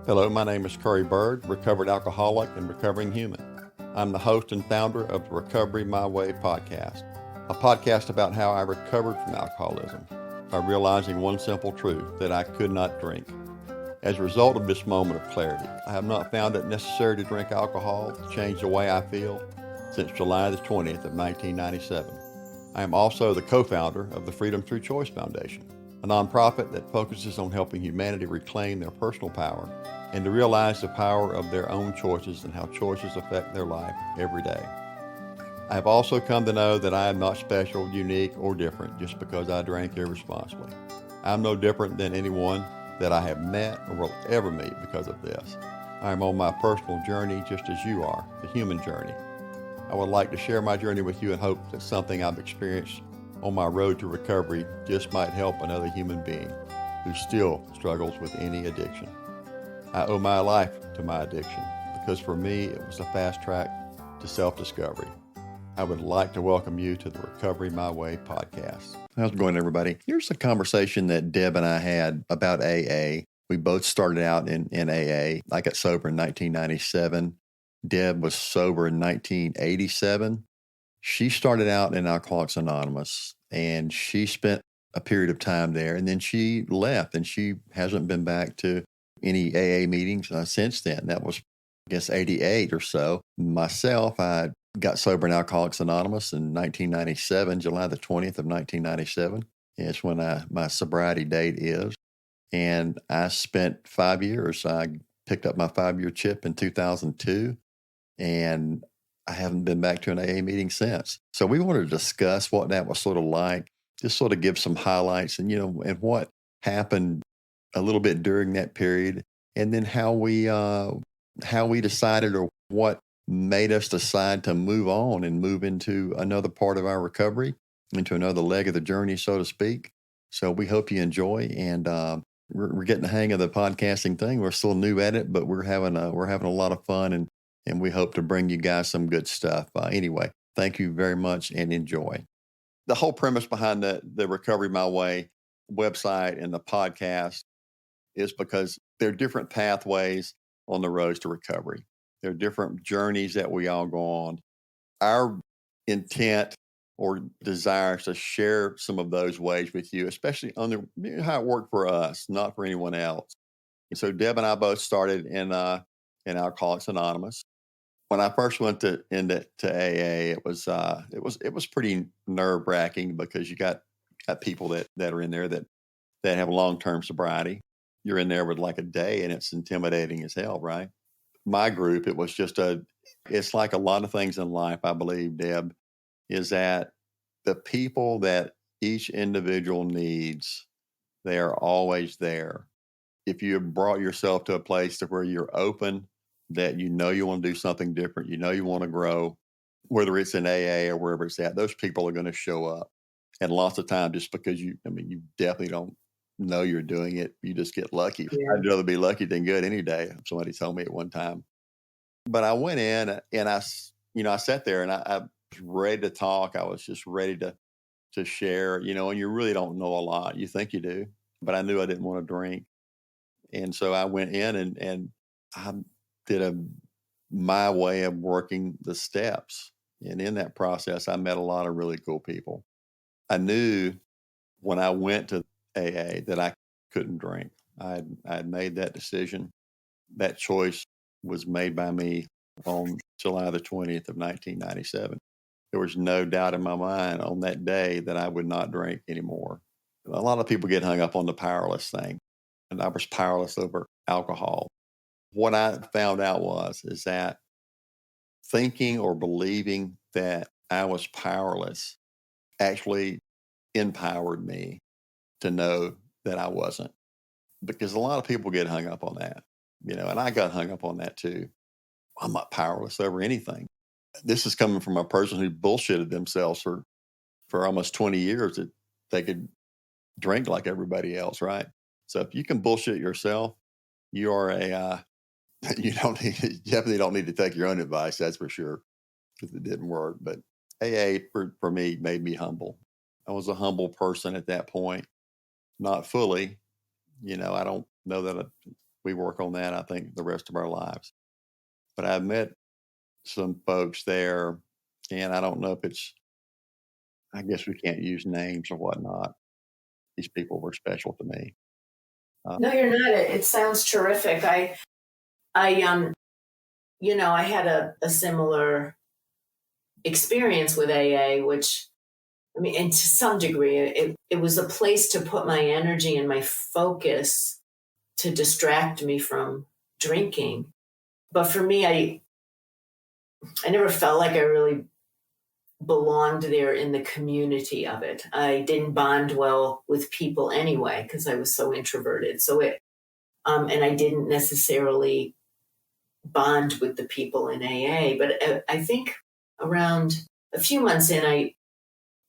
Hello, my name is Curry Bird, recovered alcoholic and recovering human. I'm the host and founder of the Recovery My Way podcast, a podcast about how I recovered from alcoholism by realizing one simple truth, that I could not drink. As a result of this moment of clarity, I have not found it necessary to drink alcohol to change the way I feel since July the 20th of 1997. I am also the co-founder of the Freedom Through Choice Foundation, a nonprofit that focuses on helping humanity reclaim their personal power and to realize the power of their own choices and how choices affect their life every day. I have also come to know that I am not special, unique, or different just because I drank irresponsibly. I'm no different than anyone that I have met or will ever meet because of this. I am on my personal journey just as you are, the human journey. I would like to share my journey with you and hope that something I've experienced on my road to recovery just might help another human being who still struggles with any addiction. I owe my life to my addiction because for me it was a fast track to self-discovery. I would like to welcome you to the Recovery My Way podcast. How's it going, everybody? Here's a conversation that Deb and I had about AA. We both started out in AA. I got sober in 1997. Deb was sober in 1987. She started out in Alcoholics Anonymous, and she spent a period of time there, and then she left, and she hasn't been back to any AA meetings since then. That was, I guess, 88 or so. Myself, I got sober in Alcoholics Anonymous in 1997, July the 20th of 1997. It's when my sobriety date is. And I spent 5 years. I picked up my 5-year chip in 2002, and I haven't been back to an AA meeting since. So we wanted to discuss what that was sort of like, just sort of give some highlights and, and what happened a little bit during that period, and then how we decided, or what made us decide to move on and move into another part of our recovery, into another leg of the journey, so to speak. So we hope you enjoy, and we're getting the hang of the podcasting thing. We're still new at it, but we're having a lot of fun, and we hope to bring you guys some good stuff. Anyway, thank you very much and enjoy. The whole premise behind the Recovery My Way website and the podcast is because there are different pathways on the roads to recovery. There are different journeys that we all go on. Our intent or desire is to share some of those ways with you, especially on how it worked for us, not for anyone else. And so Deb and I both started in Alcoholics Anonymous. When I first went into AA, it was pretty nerve-wracking because you got people that are in there that have long-term sobriety. You're in there with like a day, and it's intimidating as hell, right? My group, it's like a lot of things in life, I believe, Deb, is that the people that each individual needs, they are always there. If you have brought yourself to a place to where you're open, that you want to do something different, you want to grow, whether it's in AA or wherever it's at, those people are going to show up. And lots of times, just because you definitely don't know you're doing it, you just get lucky. Yeah. I'd rather be lucky than good any day. Somebody told me at one time. But I went in and I sat there and I was ready to talk. I was just ready to share, and you really don't know a lot. You think you do, but I knew I didn't want to drink. And so I went in and I did my way of working the steps. And in that process, I met a lot of really cool people. I knew when I went to AA that I couldn't drink. I had made that decision. That choice was made by me on July the 20th of 1997. There was no doubt in my mind on that day that I would not drink anymore. A lot of people get hung up on the powerless thing, and I was powerless over alcohol. What I found out is that thinking or believing that I was powerless actually empowered me to know that I wasn't, because a lot of people get hung up on that, and I got hung up on that too. I'm not powerless over anything. This is coming from a person who bullshitted themselves for almost 20 years that they could drink like everybody else, right? So if you can bullshit yourself, you are you definitely don't need to take your own advice, that's for sure, because it didn't work. But AA for me made me humble. I was a humble person at that point, not fully. I don't know that we work on that, I think, the rest of our lives. But I've met some folks there, and I don't know if I guess we can't use names or whatnot. These people were special to me. No, you're not. It sounds terrific. I I had a similar experience with AA, which, I mean, and to some degree, it was a place to put my energy and my focus to distract me from drinking. But for me, I never felt like I really belonged there in the community of it. I didn't bond well with people anyway because I was so introverted. And I didn't necessarily bond with the people in AA. But I think around a few months in,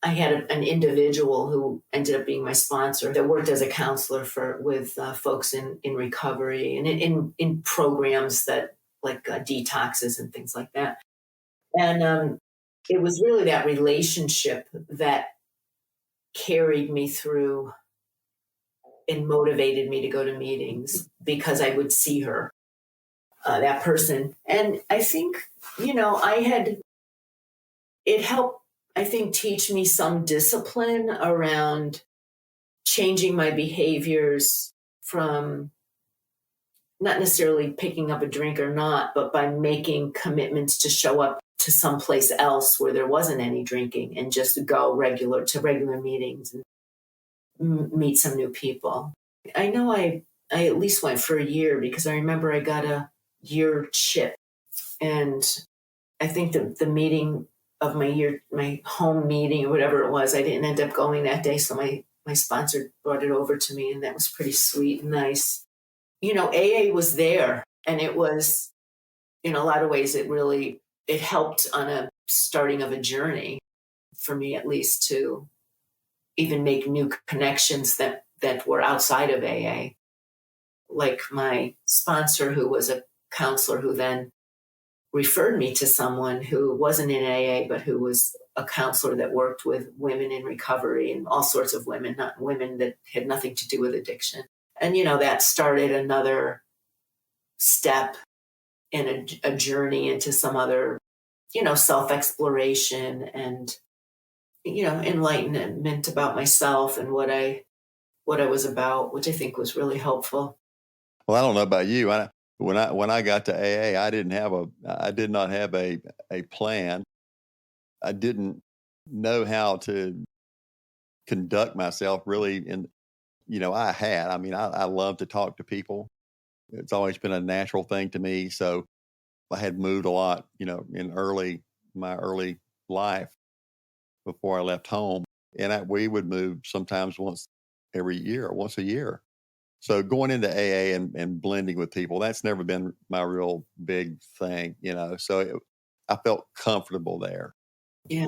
I had an individual who ended up being my sponsor that worked as a counselor with folks in recovery and in programs that like detoxes and things like that. And it was really that relationship that carried me through and motivated me to go to meetings because I would see her, that person. And I think, it helped, I think, teach me some discipline around changing my behaviors from not necessarily picking up a drink or not, but by making commitments to show up to someplace else where there wasn't any drinking and just go to regular meetings and meet some new people. I know I at least went for a year because I remember I got a year chip, and I think the meeting of my home meeting or whatever it was, I didn't end up going that day. So my sponsor brought it over to me, and that was pretty sweet and nice. AA was there, and it was, in a lot of ways, it helped on a starting of a journey for me, at least, to even make new connections that were outside of AA. Like my sponsor, who was a counselor, who then referred me to someone who wasn't in AA, but who was a counselor that worked with women in recovery and all sorts of women, not women that had nothing to do with addiction. And, that started another step in a journey into some other, self-exploration and, enlightenment about myself and what I was about, which I think was really helpful. Well, I don't know about you. When I got to AA, I did not have a plan. I didn't know how to conduct myself really I love to talk to people. It's always been a natural thing to me. So I had moved a lot, in my early life before I left home. And we would move sometimes once a year. So going into AA and blending with people, that's never been my real big thing, So I felt comfortable there. Yeah.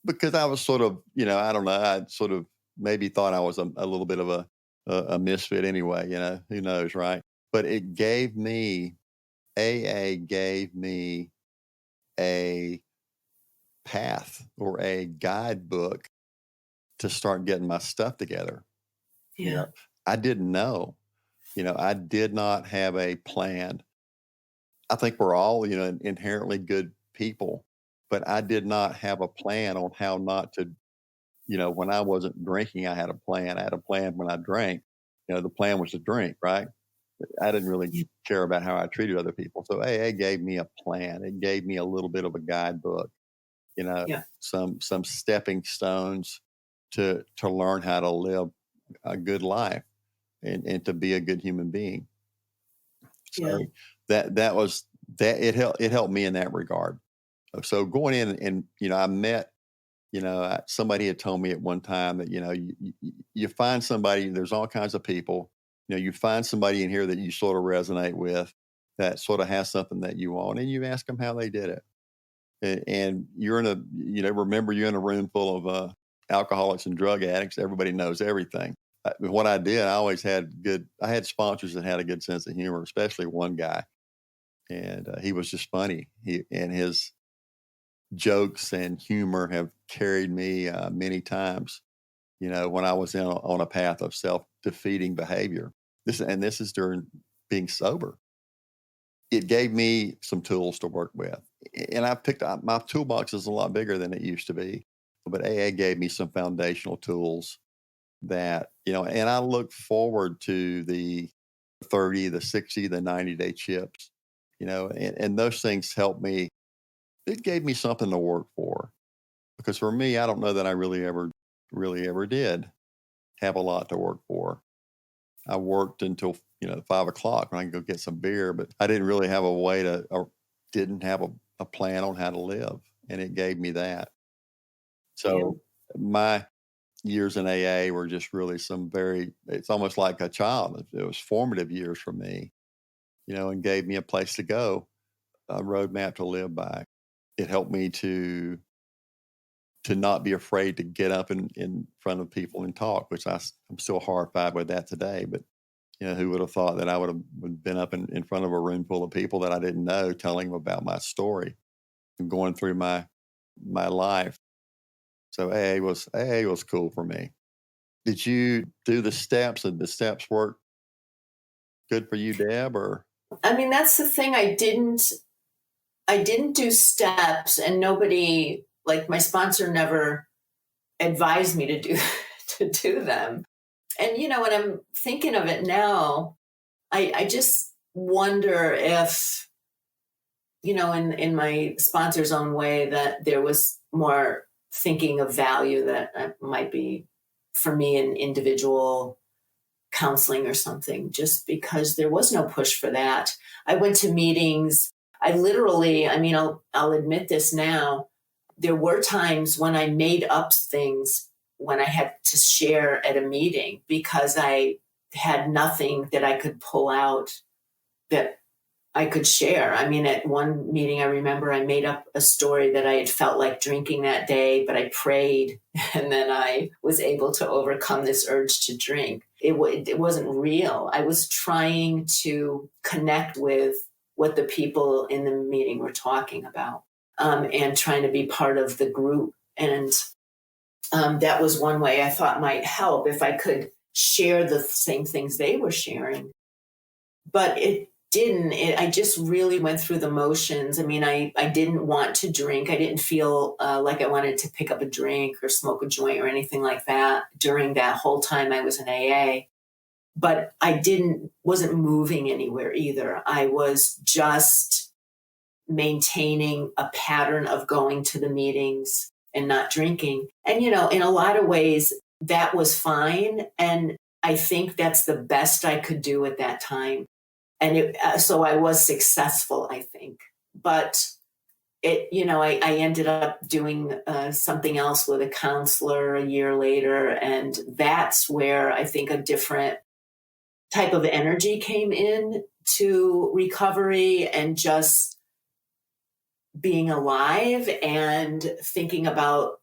Because I was sort of, I don't know, I sort of maybe thought I was a little bit of a misfit anyway, who knows, right? But AA gave me a path or a guidebook to start getting my stuff together. Yeah. I didn't know, I did not have a plan. I think we're all, inherently good people, but I did not have a plan on how not to, when I wasn't drinking, I had a plan. I had a plan when I drank. The plan was to drink, right? I didn't really care about how I treated other people. So AA gave me a plan. It gave me a little bit of a guidebook, Yeah. some stepping stones to learn how to live a good life and to be a good human being. So that was that it helped me in that regard. So going in and I met somebody had told me at one time that you find somebody. There's all kinds of people. You find somebody in here that you sort of resonate with, that sort of has something that you want, and you ask them how they did it. And you're remember you're in a room full of alcoholics and drug addicts. Everybody knows everything. What I did, I had sponsors that had a good sense of humor, especially one guy, and he was just funny. His jokes and humor have carried me many times, when I was on a path of self-defeating behavior. This is during being sober. It gave me some tools to work with. And I picked up my toolbox is a lot bigger than it used to be. But AA gave me some foundational tools that, and I look forward to the 30, the 60, the 90-day chips, and those things helped me. It gave me something to work for because for me, I don't know that I really ever did have a lot to work for. I worked until 5 o'clock when I could go get some beer, but I didn't really have a way to, or didn't have a plan on how to live, and it gave me that. So my years in AA were just really it's almost like a child. It was formative years for me, and gave me a place to go, a roadmap to live by. It helped me to not be afraid to get up in front of people and talk, which I'm still horrified with that today. But, who would have thought that I would have been up in front of a room full of people that I didn't know, telling them about my story and going through my life. So AA was cool for me. Did you do the steps? And the steps work good for you, Deb? Or I mean, that's the thing. I didn't do steps, and nobody, like my sponsor, never advised me to do to do them. And when I'm thinking of it now, I just wonder if, in my sponsor's own way, that there was more thinking of value that might be for me in individual counseling or something, just because there was no push for that. I went to meetings. I literally, I'll admit this now, there were times when I made up things when I had to share at a meeting because I had nothing that I could pull out that I could share. At one meeting, I remember I made up a story that I had felt like drinking that day, but I prayed and then I was able to overcome this urge to drink. It wasn't real. I was trying to connect with what the people in the meeting were talking about, and trying to be part of the group. And that was one way I thought might help if I could share the same things they were sharing. But it didn't. I just really went through the motions. I didn't want to drink. I didn't feel like I wanted to pick up a drink or smoke a joint or anything like that during that whole time I was in AA. But I wasn't moving anywhere either. I was just maintaining a pattern of going to the meetings and not drinking. And, in a lot of ways, that was fine. And I think that's the best I could do at that time. And so I was successful, I think. But I ended up doing something else with a counselor a year later. And that's where I think a different type of energy came in to recovery and just being alive and thinking about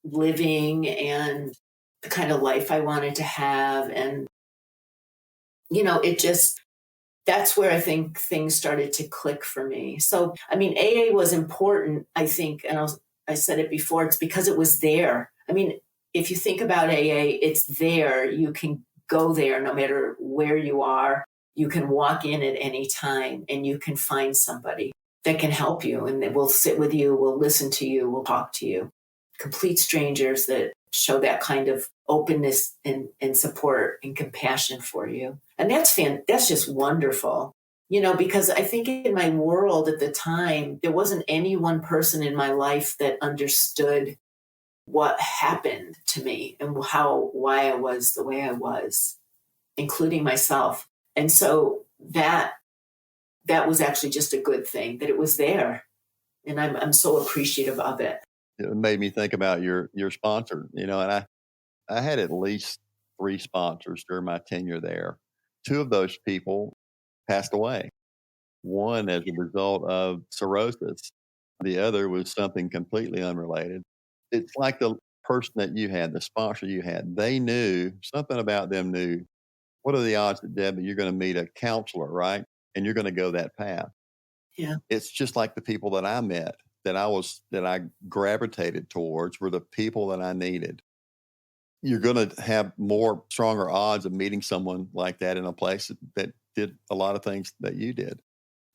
living and the kind of life I wanted to have. And, that's where I think things started to click for me. So, AA was important, I think, and I said it before, it's because it was there. If you think about AA, it's there. You can go there no matter where you are. You can walk in at any time and you can find somebody that can help you and that will sit with you, will listen to you, will talk to you. Complete strangers that show that kind of openness and support and compassion for you. And that's just wonderful, because I think in my world at the time, there wasn't any one person in my life that understood what happened to me and why I was the way I was, including myself. And so that was actually just a good thing that it was there. And I'm so appreciative of it. it made me think about your sponsor, and I had at least 3 sponsors during my tenure there. 2 of those people passed away. One as a result of cirrhosis. The other was something completely unrelated. It's like the person that you had, the sponsor you had, they knew something about them knew what are the odds that Debbie, you're going to meet a counselor, right? And you're going to go that path. Yeah. It's just like the people that I met that I gravitated towards were the people that I needed. You're going to have stronger odds of meeting someone like that in a place that did a lot of things that you did.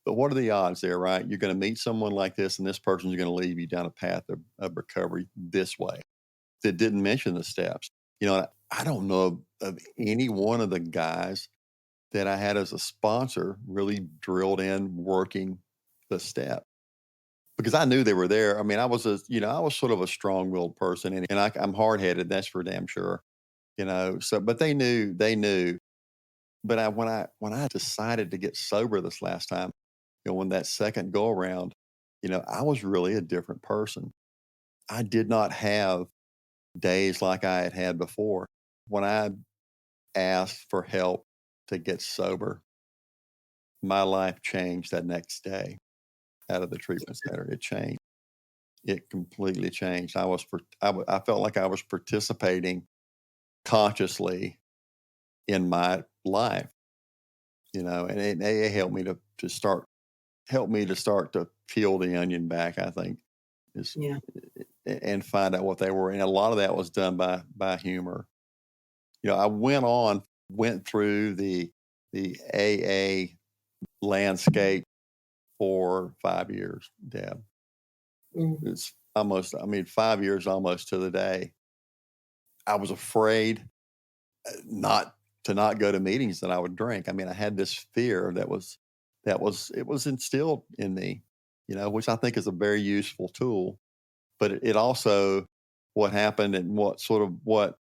But what are the odds there, right? You're going to meet someone like this, and this person's going to lead you down a path of recovery this way that didn't mention the steps. I don't know of any one of the guys that I had as a sponsor really drilled in working the step because I knew they were there. I mean, I was I was sort of a strong-willed person, and I'm hard-headed. That's for damn sure. So but they knew. But when I decided to get sober this last time, when that second go around, I was really a different person. I did not have days like I had had before. When I asked for help to get sober, my life changed that next day out of the treatment center. It changed. It completely changed. I felt like I was participating consciously in my life, and it helped me to start to peel the onion back, I think, is Yeah. and find out what they were. And a lot of that was done by humor. I went through the AA landscape for 5 years, Deb. Mm. It's 5 years almost to the day. I was afraid not to not go to meetings that I would drink. I mean, I had this fear it was instilled in me, which I think is a very useful tool. But it also what happened and what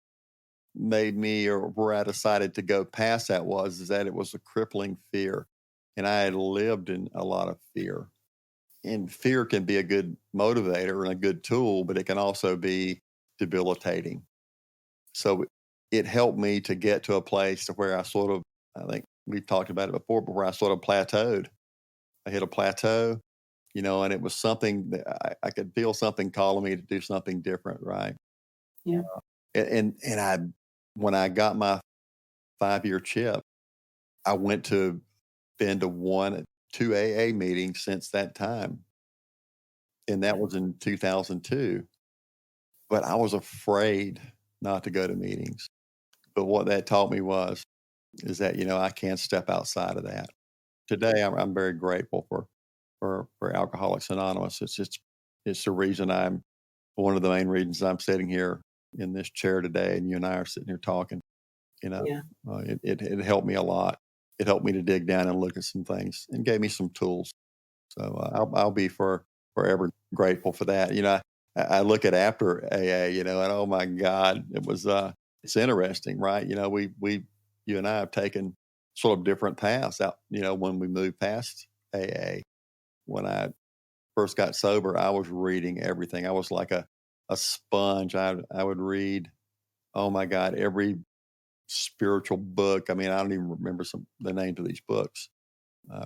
made me or where I decided to go past that is that it was a crippling fear. And I had lived in a lot of fear. And fear can be a good motivator and a good tool, but it can also be debilitating. So it helped me to get to a place to where I think we've talked about it before, but where I sort of plateaued. I hit a plateau, and it was something that I could feel something calling me to do something different, right? Yeah. When I got my 5-year chip, I went to been to 2 AA meetings since that time, and that was in 2002. But I was afraid not to go to meetings. But what that taught me is that I can't step outside of that. Today, I'm very grateful for Alcoholics Anonymous. It's the reason I'm one of the main reasons I'm sitting here in this chair today, and you and I are sitting here talking. Yeah. It helped me a lot. It helped me to dig down and look at some things and gave me some tools. So I'll be forever grateful for that. I look at after AA, and oh my God, it's interesting, right? You and I have taken sort of different paths out. When we moved past AA, when I first got sober, I was reading everything. I was like a sponge. I would read, oh my God, every spiritual book. I mean, I don't even remember the names of these books.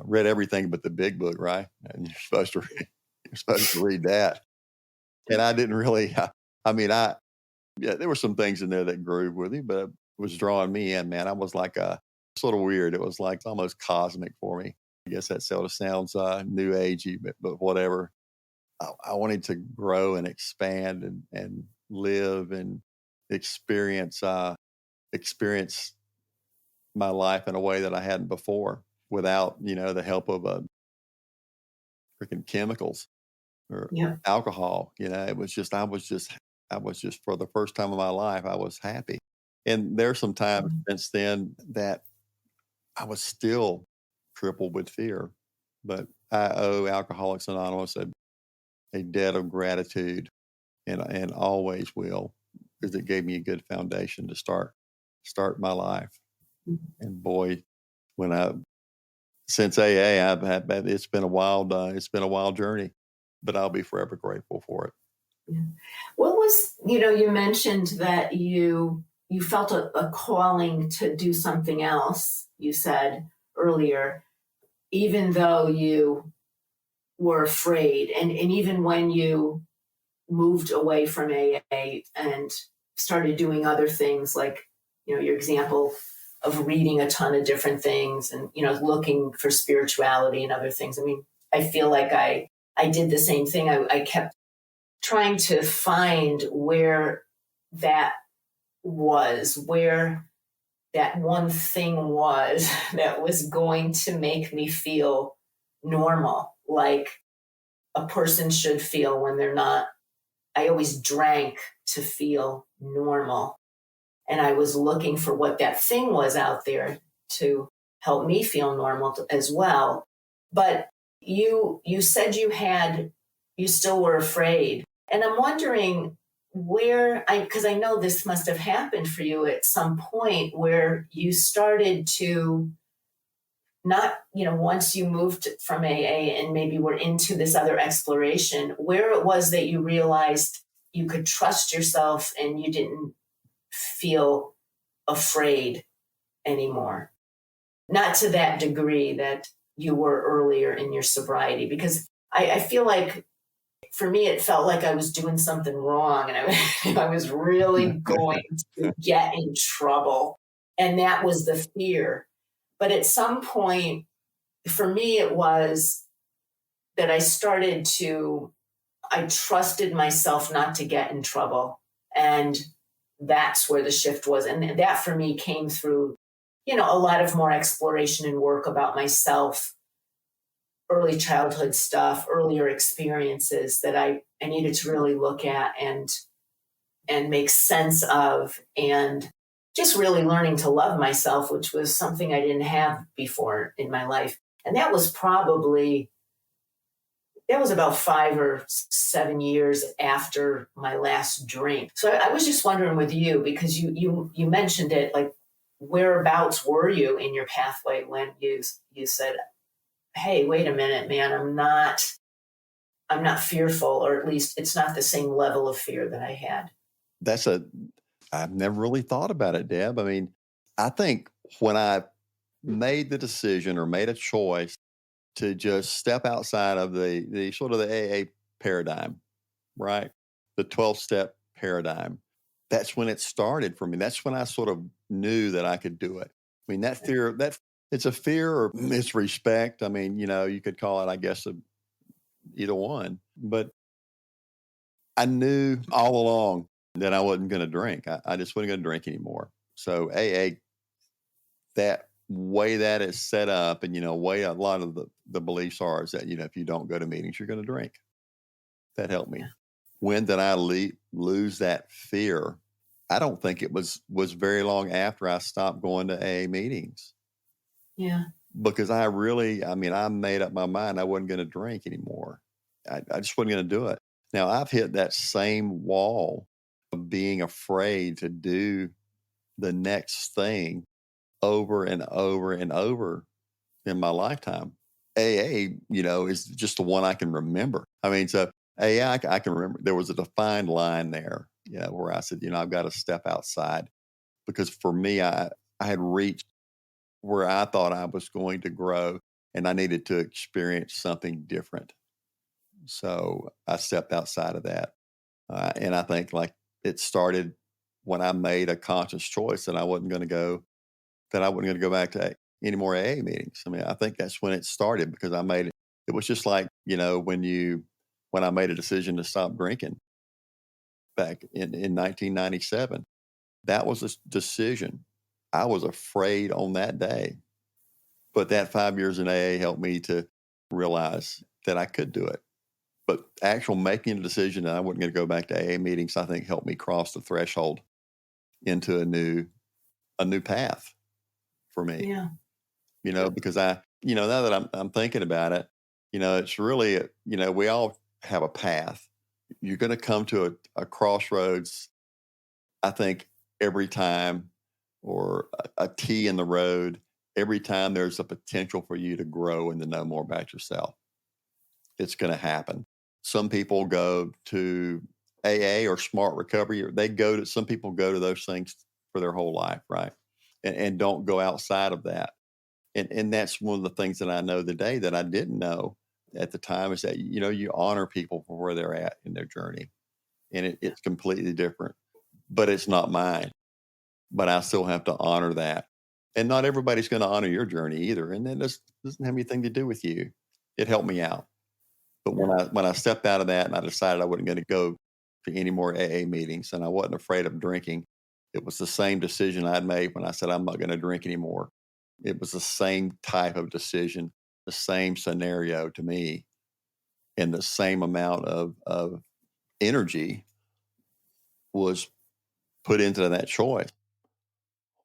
Read everything but the big book, right? And you're supposed to read that. And I didn't really. Yeah, there were some things in there that grooved with me, but it was drawing me in. Man, I was like sort of weird. It was like almost cosmic for me. I guess that sort of sounds new agey, but whatever. I wanted to grow and expand and live and experience experience my life in a way that I hadn't before without, the help of freaking chemicals or Yeah. alcohol. I was just for the first time in my life, I was happy. And there's some times since then that I was still crippled with fear, but I owe Alcoholics Anonymous a debt of gratitude and always will, because it gave me a good foundation to start my life. And boy, when I since AA, it's been a wild journey, but I'll be forever grateful for it. Yeah. What was, you mentioned that you felt a calling to do something else, you said earlier, even though you were afraid. And even when you moved away from AA and started doing other things like, your example of reading a ton of different things and, looking for spirituality and other things. I mean, I feel like I did the same thing. I kept trying to find where that was, where that one thing was that was going to make me feel normal, like a person should feel when they're not. I always drank to feel normal. And I was looking for what that thing was out there to help me feel normal as well. But you said you still were afraid. And I'm wondering where I because I know this must have happened for you at some point where you started to not, once you moved from AA and maybe were into this other exploration, where it was that you realized you could trust yourself and you didn't feel afraid anymore. Not to that degree that you were earlier in your sobriety, because I feel like for me, it felt like I was doing something wrong and I was really going to get in trouble. And that was the fear. But at some point, for me, it was that I trusted myself not to get in trouble. And that's where the shift was. And that for me came through, a lot of more exploration and work about myself, early childhood stuff, earlier experiences that I needed to really look at and make sense of, and just really learning to love myself, which was something I didn't have before in my life. And that was about 5 or 7 years after my last drink. So I was just wondering with you, because you mentioned it, like whereabouts were you in your pathway when you said, hey, wait a minute, man, I'm not fearful, or at least it's not the same level of fear that I had. I've never really thought about it, Deb. I mean, I think when I made the decision or made a choice to just step outside of the sort of the AA paradigm, right? The 12-step paradigm. That's when it started for me. That's when I sort of knew that I could do it. I mean, it's a fear or it's respect. I mean, you could call it, I guess, either one. But I knew all along that I wasn't going to drink. I just wasn't going to drink anymore. So AA, that way that is set up, and way a lot of the beliefs are is that if you don't go to meetings, you're going to drink. That helped me. Yeah. When did I lose that fear? I don't think it was very long after I stopped going to AA meetings. Yeah. Because I made up my mind I wasn't going to drink anymore. I just wasn't going to do it. Now, I've hit that same wall of being afraid to do the next thing over and over and over in my lifetime. AA, is just the one I can remember. I mean, so AA, I can remember there was a defined line there, where I said, I've got to step outside, because for me, I had reached where I thought I was going to grow and I needed to experience something different. So I stepped outside of that. And I think like it started when I made a conscious choice that I wasn't going to go back to any more AA meetings. I mean, I think that's when it started, because it was just like, when I made a decision to stop drinking back in 1997, that was a decision. I was afraid on that day, but that 5 years in AA helped me to realize that I could do it. But actual making a decision that I wasn't going to go back to AA meetings, I think helped me cross the threshold into a new path for me. Yeah. Because now that I'm thinking about it, it's really, we all have a path. You're going to come to a crossroads, I think, every time, or a T in the road, every time there's a potential for you to grow and to know more about yourself. It's going to happen. Some people go to AA or smart recovery, or some people go to those things for their whole life, right? And don't go outside of that. And that's one of the things that I know today that I didn't know at the time, is that, you honor people for where they're at in their journey. And it's completely different, but it's not mine. But I still have to honor that. And not everybody's going to honor your journey either. And that doesn't have anything to do with you. It helped me out. But when I stepped out of that and I decided I wasn't going to go to any more AA meetings, and I wasn't afraid of drinking, It was the same decision I'd made when I said I'm not going to drink anymore. It was the same type of decision, the same scenario to me, and the same amount of energy was put into that choice,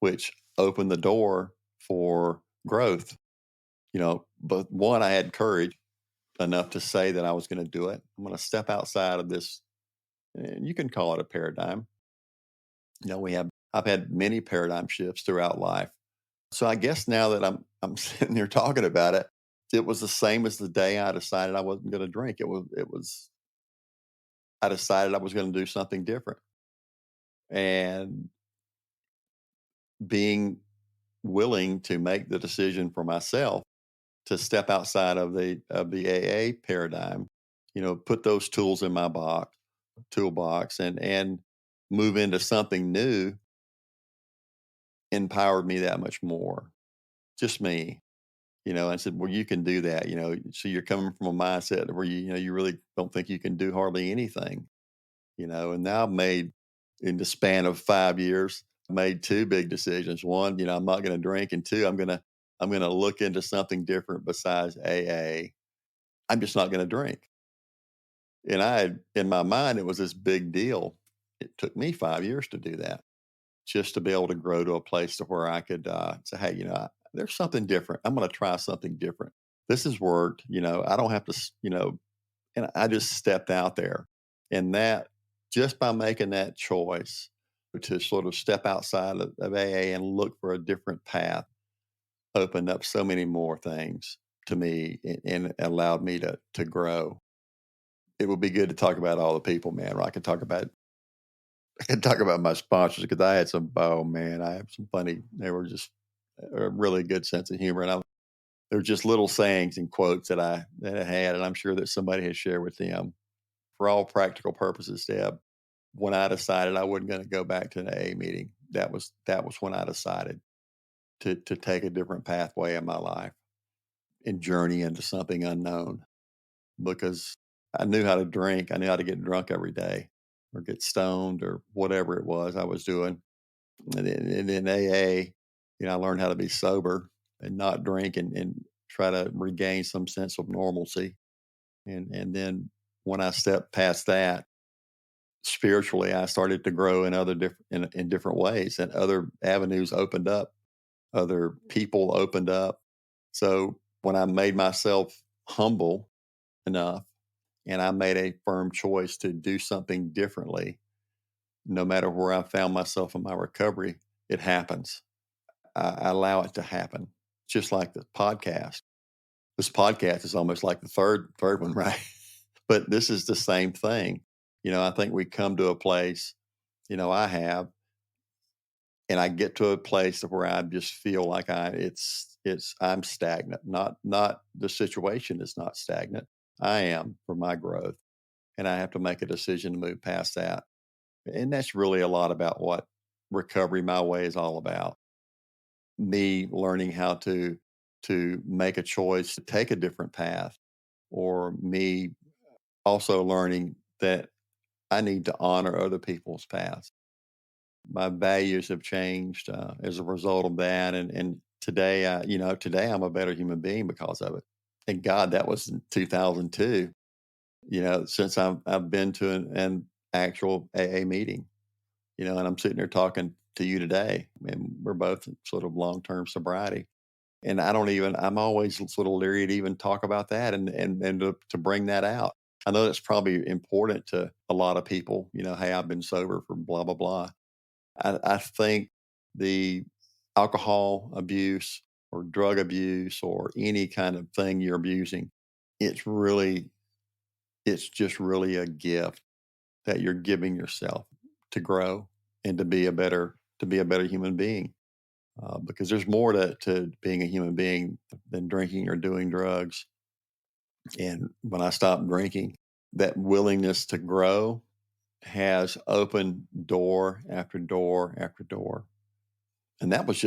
which opened the door for growth. But one, I had courage enough to say that I was going to do it. I'm going to step outside of this, and you can call it a paradigm. I've had many paradigm shifts throughout life. So I guess now that I'm sitting there talking about it, it was the same as the day I decided I wasn't going to drink. It was I decided I was going to do something different, and being willing to make the decision for myself to step outside of the AA paradigm, put those tools in my toolbox, and move into something new empowered me that much more. Just me. I said, well, you can do that. So you're coming from a mindset where you really don't think you can do hardly anything. And now I've made, in the span of 5 years, made two big decisions. One, I'm not going to drink, and two, I'm going to look into something different besides AA. I'm just not going to drink. And in my mind, it was this big deal. It took me 5 years to do that, just to be able to grow to a place to where I could say, hey, there's something different. I'm going to try something different. This has worked. I don't have to, and I just stepped out there. And that, just by making that choice to sort of step outside of AA and look for a different path, opened up so many more things to me, and allowed me to grow. It would be good to talk about all the people, man. I could talk about my sponsors, because I had some. Oh man, I have some funny. They were just a really good sense of humor, and there were just little sayings and quotes that I had, and I'm sure that somebody had shared with them. For all practical purposes, Deb, when I decided I wasn't going to go back to an AA meeting, that was when I decided to take a different pathway in my life and journey into something unknown, because I knew how to drink. I knew how to get drunk every day, or get stoned, or whatever it was I was doing. And in AA, I learned how to be sober and not drink, and try to regain some sense of normalcy. And then when I stepped past that, spiritually, I started to grow in other different in different ways, and other avenues opened up, other people opened up. So when I made myself humble enough, and I made a firm choice to do something differently, no matter where I found myself in my recovery, it happens. I allow it to happen. Just like the podcast. This podcast is almost like the third one, right? But this is the same thing. I think we come to a place, I have, and I get to a place where I just feel like I'm stagnant. Not the situation is not stagnant. I am, for my growth, and I have to make a decision to move past that. And that's really a lot about what Recovery My Way is all about. Me learning how to make a choice to take a different path, or me also learning that I need to honor other people's paths. My values have changed as a result of that, and today, today I'm a better human being because of it. And God, that was in 2002. Since I've been to an actual AA meeting, and I'm sitting here talking to you today, and we're both sort of long term sobriety. And I'm always sort of leery to even talk about that, and to bring that out. I know that's probably important to a lot of people. Hey, I've been sober for blah blah blah. I think the alcohol abuse, or drug abuse, or any kind of thing you're abusing, it's really, it's just really a gift that you're giving yourself to grow, and to be a better human being. Because there's more to being a human being than drinking or doing drugs. And when I stopped drinking, that willingness to grow has opened door after door after door. And that was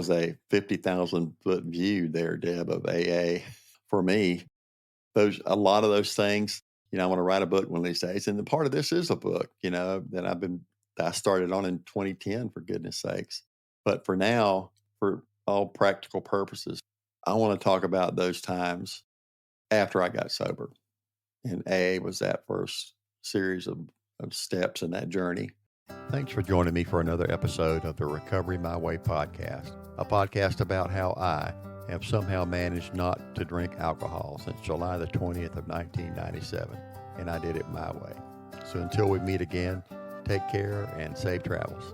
a 50,000 foot view there, Deb, of AA for me. A lot of those things, I want to write a book one of these days, and the part of this is a book, that I've been I started on in 2010, for goodness sakes. But for now, for all practical purposes, I want to talk about those times after I got sober. And AA was that first series of steps in that journey. Thanks for joining me for another episode of the Recovery My Way podcast, a podcast about how I have somehow managed not to drink alcohol since July the 20th of 1997, and I did it my way. So until we meet again, take care and safe travels.